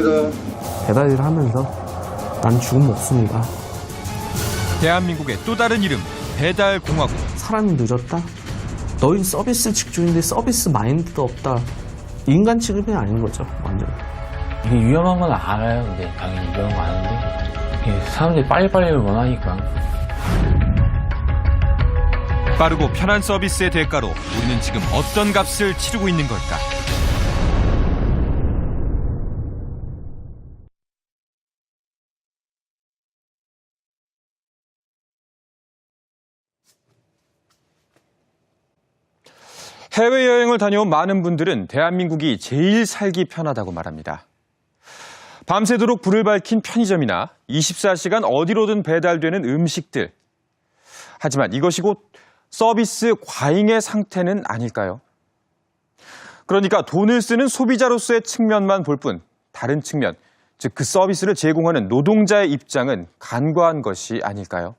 감사합니다. 배달 일을 하면서 난 죽음 없습니다. 대한민국의 또 다른 이름, 배달공화국. 사람이 늦었다? 너희 서비스 직종인데 서비스 마인드도 없다. 인간 취급이 아닌 거죠, 완전. 이게 위험한 건 알아요. 근데 당연히 위험한 거 아는데 이게 사람들이 빨리빨리를 원하니까. 빠르고 편한 서비스의 대가로 우리는 지금 어떤 값을 치르고 있는 걸까? 해외여행을 다녀온 많은 분들은 대한민국이 제일 살기 편하다고 말합니다. 밤새도록 불을 밝힌 편의점이나 24시간 어디로든 배달되는 음식들. 하지만 이것이 곧 서비스 과잉의 상태는 아닐까요? 그러니까 돈을 쓰는 소비자로서의 측면만 볼 뿐 다른 측면, 즉 그 서비스를 제공하는 노동자의 입장은 간과한 것이 아닐까요?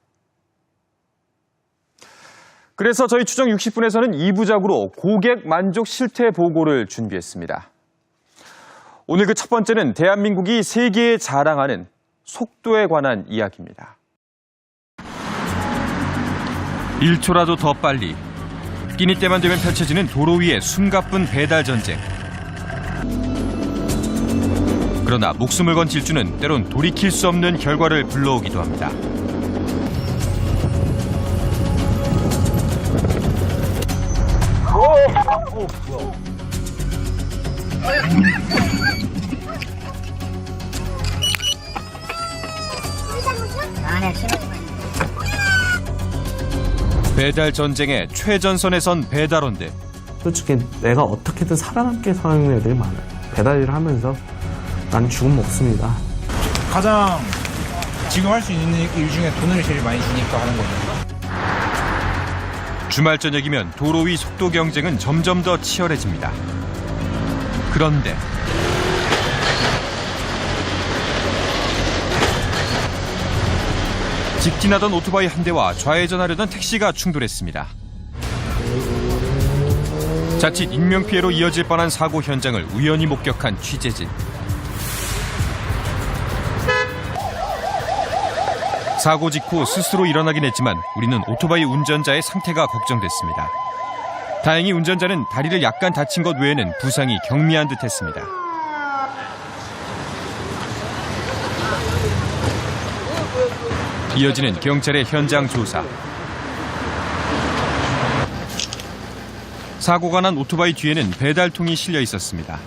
그래서 저희 추정 60분에서는 2부작으로 고객 만족 실태 보고를 준비했습니다. 오늘 그 첫 번째는 대한민국이 세계에 자랑하는 속도에 관한 이야기입니다. 1초라도 더 빨리, 끼니 때만 되면 펼쳐지는 도로 위의 숨가쁜 배달 전쟁. 그러나 목숨을 건 질주는 때론 돌이킬 수 없는 결과를 불러오기도 합니다. 배달 전쟁의 최전선에 선 배달원들. 솔직히 내가 어떻게든 살아남게 사는 애들이 많아요. 배달 일을 하면서 난 죽음 없습니다. 가장 지금 할 수 있는 일 중에 돈을 제일 많이 주니까 하는 거죠. 주말 저녁이면 도로 위 속도 경쟁은 점점 더 치열해집니다. 그런데 직진하던 오토바이 한 대와 좌회전하려던 택시가 충돌했습니다. 자칫 인명피해로 이어질 뻔한 사고 현장을 우연히 목격한 취재진. 사고 직후 스스로 일어나긴 했지만 우리는 오토바이 운전자의 상태가 걱정됐습니다. 다행히 운전자는 다리를 약간 다친 것 외에는 부상이 경미한 듯했습니다. 이어지는 경찰의 현장 조사. 사고가 난 오토바이 뒤에는 배달통이 실려 있었습니다.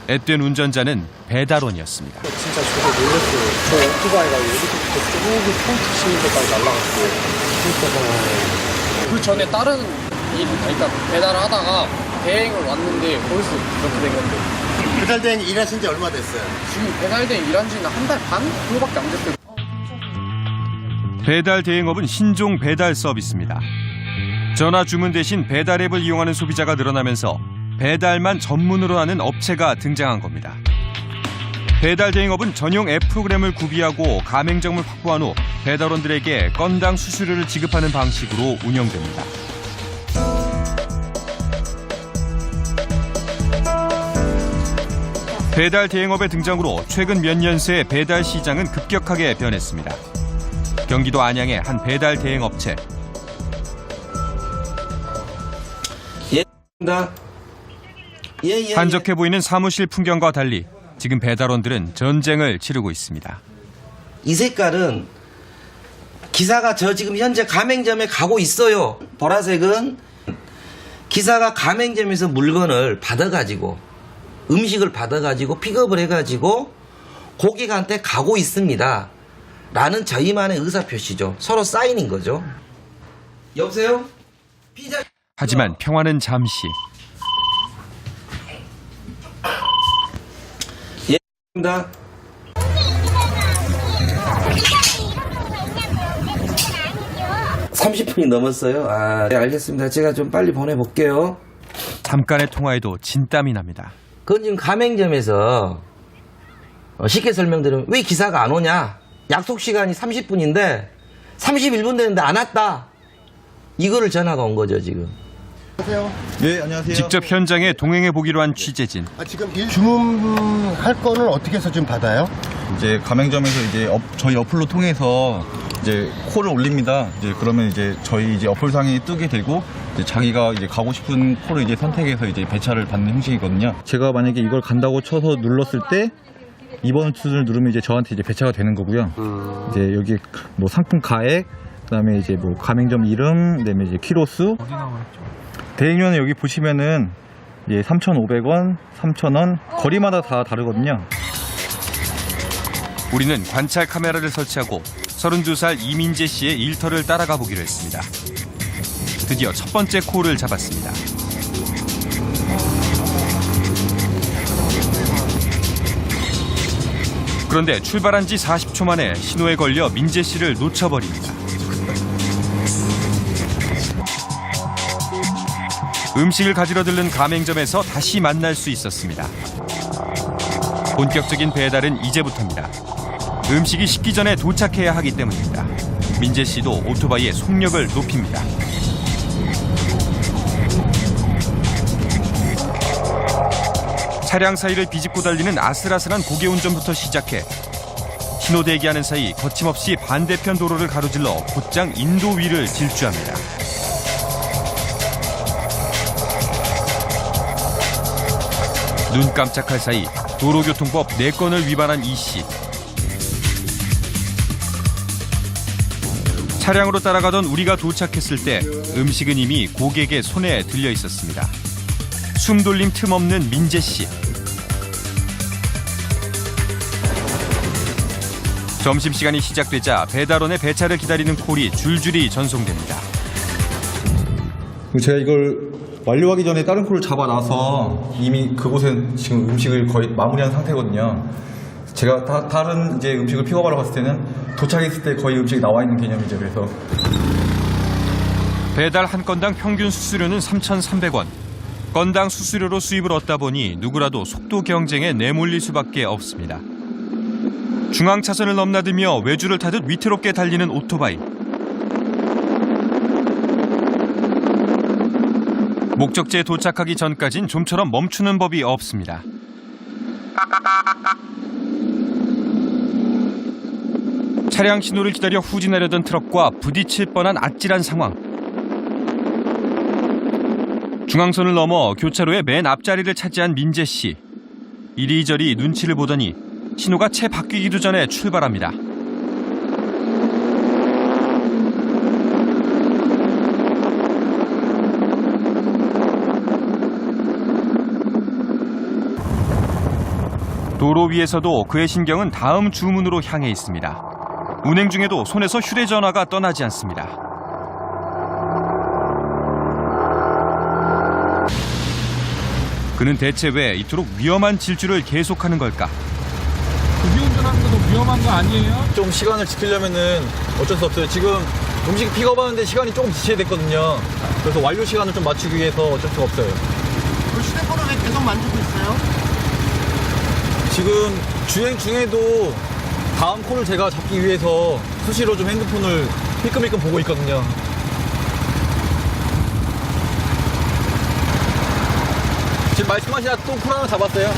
앳된 운전자는 배달원이었습니다. 진짜 저도 놀랐어요. 저 오토바이가 여기서부터 저기 포인트 치는 데까지 날아갔어요. 그 전에 다른 그러니까 배달을 하다가 대행을 왔는데 거기서 그렇게 된 건데. 배달대행 일하신 지 얼마 됐어요? 지금 배달대행 일한 지는 한 달 반? 그거밖에 안 됐어요. 배달 대행업은 신종 배달 서비스입니다. 전화 주문 대신 배달 앱을 이용하는 소비자가 늘어나면서 배달만 전문으로 하는 업체가 등장한 겁니다. 배달 대행업은 전용 앱 프로그램을 구비하고 가맹점을 확보한 후 배달원들에게 건당 수수료를 지급하는 방식으로 운영됩니다. 배달 대행업의 등장으로 최근 몇 년 새 배달 시장은 급격하게 변했습니다. 경기도 안양의 한 배달 대행 업체. 한적해 보이는 사무실 풍경과 달리 지금 배달원들은 전쟁을 치르고 있습니다. 이 색깔은 기사가 저 지금 현재 가맹점에 가고 있어요. 보라색은 기사가 가맹점에서 물건을 받아가지고 음식을 받아가지고 픽업을 해가지고 고객한테 가고 있습니다. 라는 저희만의 의사표시죠. 서로 사인인 거죠. 여보세요? 피자. 하지만 평화는 잠시. 예, 입니다. (30분이) 넘었어요. 아, 네, 알겠습니다. 제가 좀 빨리 보내볼게요. 잠깐의 통화에도 진땀이 납니다. 그건 지금 가맹점에서 쉽게 설명드리면 왜 기사가 안 오냐? 약속 시간이 30분인데 31분 됐는데 안 왔다. 이거를 전화가 온 거죠, 지금. 안녕하세요. 네, 안녕하세요. 직접 현장에 동행해 보기로 한 취재진. 지금 주문할 거는 어떻게 해서 좀 받아요? 이제 가맹점에서 이제 저희 어플로 통해서 이제 콜을 올립니다. 이제 그러면 이제 저희 이제 어플상에 뜨게 되고 이제 자기가 이제 가고 싶은 콜을 이제 선택해서 이제 배차를 받는 형식이거든요. 제가 만약에 이걸 간다고 쳐서 눌렀을 때 2번 수준을 누르면 이제 저한테 이제 배차가 되는 거고요. 이제 여기 뭐 상품 가액, 그다음에 이제 뭐 가맹점 이름, 그다음에 이제 키로수. 대행료는 여기 보시면은 예, 3,500원, 3,000원, 거리마다 다 다르거든요. 우리는 관찰 카메라를 설치하고 32살 이민재 씨의 일터를 따라가 보기로 했습니다. 드디어 첫 번째 콜을 잡았습니다. 그런데 출발한 지 40초 만에 신호에 걸려 민재 씨를 놓쳐버립니다. 음식을 가지러 들른 가맹점에서 다시 만날 수 있었습니다. 본격적인 배달은 이제부터입니다. 음식이 식기 전에 도착해야 하기 때문입니다. 민재 씨도 오토바이의 속력을 높입니다. 차량 사이를 비집고 달리는 아슬아슬한 고개 운전부터 시작해 신호 대기하는 사이 거침없이 반대편 도로를 가로질러 곧장 인도 위를 질주합니다. 눈 깜짝할 사이 도로교통법 4건을 위반한 이 씨. 차량으로 따라가던 우리가 도착했을 때 음식은 이미 고객의 손에 들려 있었습니다. 숨돌림 틈 없는 민재 씨. 점심시간이 시작되자 배달원의 배차를 기다리는 콜이 줄줄이 전송됩니다. 제가 이걸 완료하기 전에 다른 콜을 잡아놔서 이미 그곳엔 지금 음식을 거의 마무리한 상태거든요. 제가 다른 이제 음식을 픽업하러 갔을 때는 도착했을 때 거의 음식이 나와 있는 개념이죠. 그래서 배달 한 건당 평균 수수료는 3,300원. 건당 수수료로 수입을 얻다 보니 누구라도 속도 경쟁에 내몰릴 수밖에 없습니다. 중앙차선을 넘나들며 외주를 타듯 위태롭게 달리는 오토바이. 목적지에 도착하기 전까진 좀처럼 멈추는 법이 없습니다. 차량 신호를 기다려 후진하려던 트럭과 부딪힐 뻔한 아찔한 상황. 중앙선을 넘어 교차로의 맨 앞자리를 차지한 민재 씨. 이리저리 눈치를 보더니 신호가 채 바뀌기도 전에 출발합니다. 도로 위에서도 그의 신경은 다음 주문으로 향해 있습니다. 운행 중에도 손에서 휴대전화가 떠나지 않습니다. 그는 대체 왜 이토록 위험한 질주를 계속하는 걸까? 음주운전하는 거 너무 위험한 거 아니에요? 좀 시간을 지키려면은 어쩔 수 없어요. 지금 음식 픽업하는데 시간이 조금 지체됐거든요. 그래서 완료 시간을 좀 맞추기 위해서 어쩔 수가 없어요. 그 휴대폰을 왜 계속 만지고 있어요? 지금 주행 중에도 다음 콜을 제가 잡기 위해서 수시로 좀 핸드폰을 힐끔힐끔 보고 있거든요. 지금 말씀하시다 또 콜 하나 잡았어요.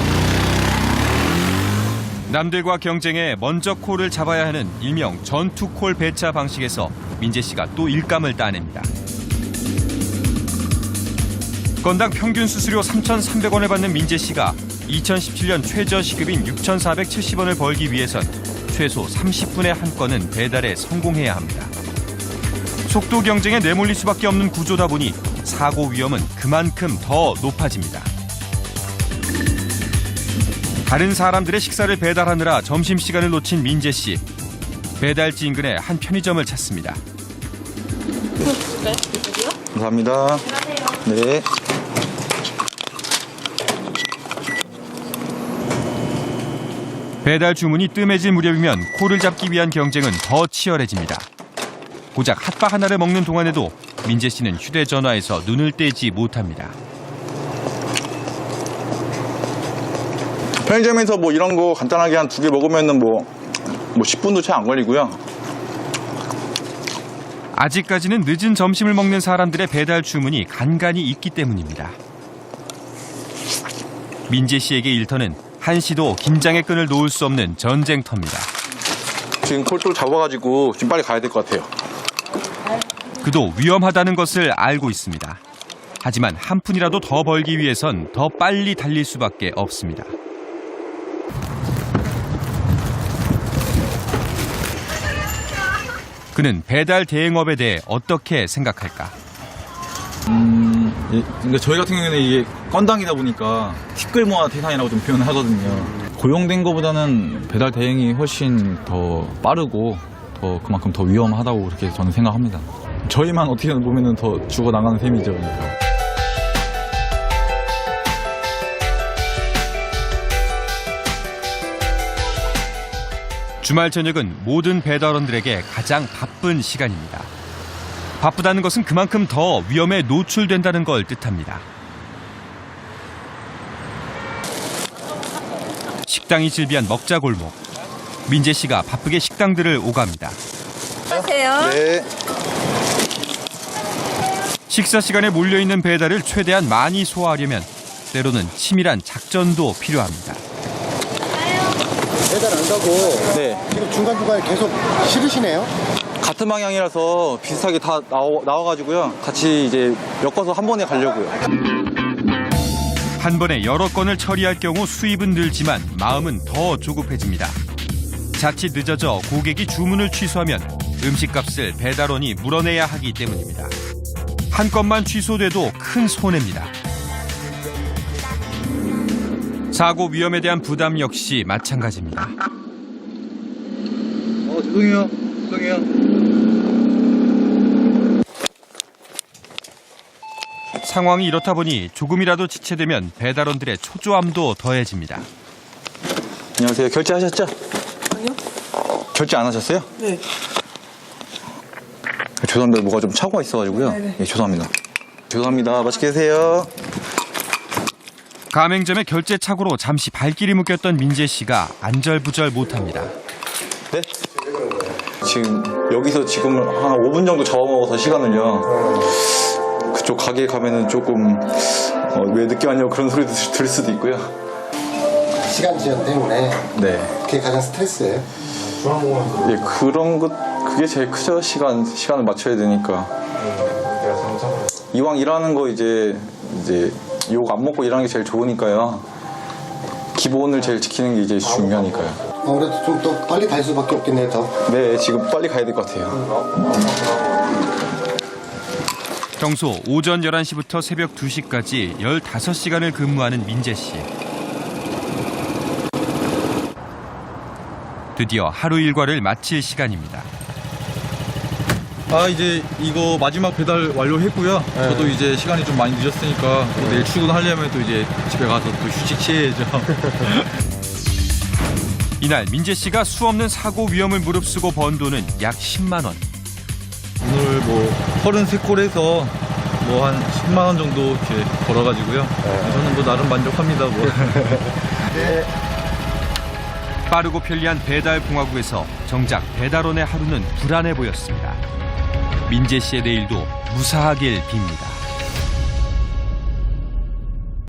남들과 경쟁해 먼저 콜을 잡아야 하는 일명 전투콜 배차 방식에서 민재 씨가 또 일감을 따냅니다. 건당 평균 수수료 3,300원을 받는 민재 씨가 2017년 최저 시급인 6,470원을 벌기 위해선 최소 30분에 한 건은 배달에 성공해야 합니다. 속도 경쟁에 내몰릴 수밖에 없는 구조다 보니 사고 위험은 그만큼 더 높아집니다. 다른 사람들의 식사를 배달하느라 점심시간을 놓친 민재 씨. 배달지 인근의 한 편의점을 찾습니다. 감사합니다. 네. 배달 주문이 뜸해질 무렵이면 콜을 잡기 위한 경쟁은 더 치열해집니다. 고작 핫바 하나를 먹는 동안에도 민재 씨는 휴대전화에서 눈을 떼지 못합니다. 편의점에서 뭐 이런 거 간단하게 한 2개 먹으면은 뭐 10분도 채 안 걸리고요. 아직까지는 늦은 점심을 먹는 사람들의 배달 주문이 간간히 있기 때문입니다. 민재 씨에게 일터는 한시도 긴장의 끈을 놓을 수 없는 전쟁터입니다. 지금 콜도 잡아가지고 지금 빨리 가야 될 것 같아요. 그도 위험하다는 것을 알고 있습니다. 하지만 한 푼이라도 더 벌기 위해선 더 빨리 달릴 수밖에 없습니다. 그는 배달 대행업에 대해 어떻게 생각할까? 그러니까 저희 같은 경우에는 이게 건당이다 보니까 티끌모아 태산이라고 좀 표현을 하거든요. 고용된 것보다는 배달 대행이 훨씬 더 빠르고 그만큼 더 위험하다고 그렇게 저는 생각합니다. 저희만 어떻게 보면은 더 죽어나가는 셈이죠. 그러니까. 주말 저녁은 모든 배달원들에게 가장 바쁜 시간입니다. 바쁘다는 것은 그만큼 더 위험에 노출된다는 걸 뜻합니다. 식당이 즐비한 먹자골목. 민재 씨가 바쁘게 식당들을 오갑니다. 안녕하세요. 네. 식사 시간에 몰려있는 배달을 최대한 많이 소화하려면 때로는 치밀한 작전도 필요합니다. 배달 안 가고 네. 지금 중간중간에 계속 실으시네요? 같은 방향이라서 비슷하게 다 나와가지고요. 같이 이제 엮어서 한 번에 가려고요. 한 번에 여러 건을 처리할 경우 수입은 늘지만 마음은 더 조급해집니다. 자칫 늦어져 고객이 주문을 취소하면 음식값을 배달원이 물어내야 하기 때문입니다. 한 건만 취소돼도 큰 손해입니다. 사고 위험에 대한 부담 역시 마찬가지입니다. 죄송해요. 상황이 이렇다 보니 조금이라도 지체되면 배달원들의 초조함도 더해집니다. 안녕하세요. 결제하셨죠? 아니요. 결제 안 하셨어요? 네. 죄송합니다. 뭐가 좀 착오가 있어가지고요. 네네. 네, 죄송합니다. 죄송합니다. 맛있게 드세요. 가맹점의 결제 착오로 잠시 발길이 묶였던 민재 씨가 안절부절 못합니다. 네? 지금 여기서 지금 한 5분 정도 잡아먹어서 시간을요. 그쪽 가게에 가면은 조금 왜 늦게 왔냐고 그런 소리도 들을 수도 있고요. 시간 지연 때문에 네. 그게 가장 스트레스예요. 예, 그런 것 그게 제일 크죠. 시간을 맞춰야 되니까. 이왕 일하는 거 이제 욕 안 먹고 일하는 게 제일 좋으니까요. 기본을 제일 지키는 게 이제 중요하니까요. 아무래도 좀 더 빨리 갈 수밖에 없겠네요, 더. 네, 지금 빨리 가야 될 것 같아요. 평소 오전 11시부터 새벽 2시까지 15시간을 근무하는 민재 씨. 드디어 하루 일과를 마칠 시간입니다. 이제 이거 마지막 배달 완료했고요. 저도 이제 시간이 좀 많이 늦었으니까 또 내일 출근하려면 또 이제 집에 가서 또 휴식 취해야죠. 이날 민재 씨가 수없는 사고 위험을 무릅쓰고 번 돈은 약 10만 원. 오늘 뭐 33콜에서 뭐 한 10만 원 정도 이렇게 벌어가지고요. 저는 뭐 나름 만족합니다. 뭐. 네. 빠르고 편리한 배달 공화국에서 정작 배달원의 하루는 불안해 보였습니다. 민재 씨의 내일도 무사하길 빕니다.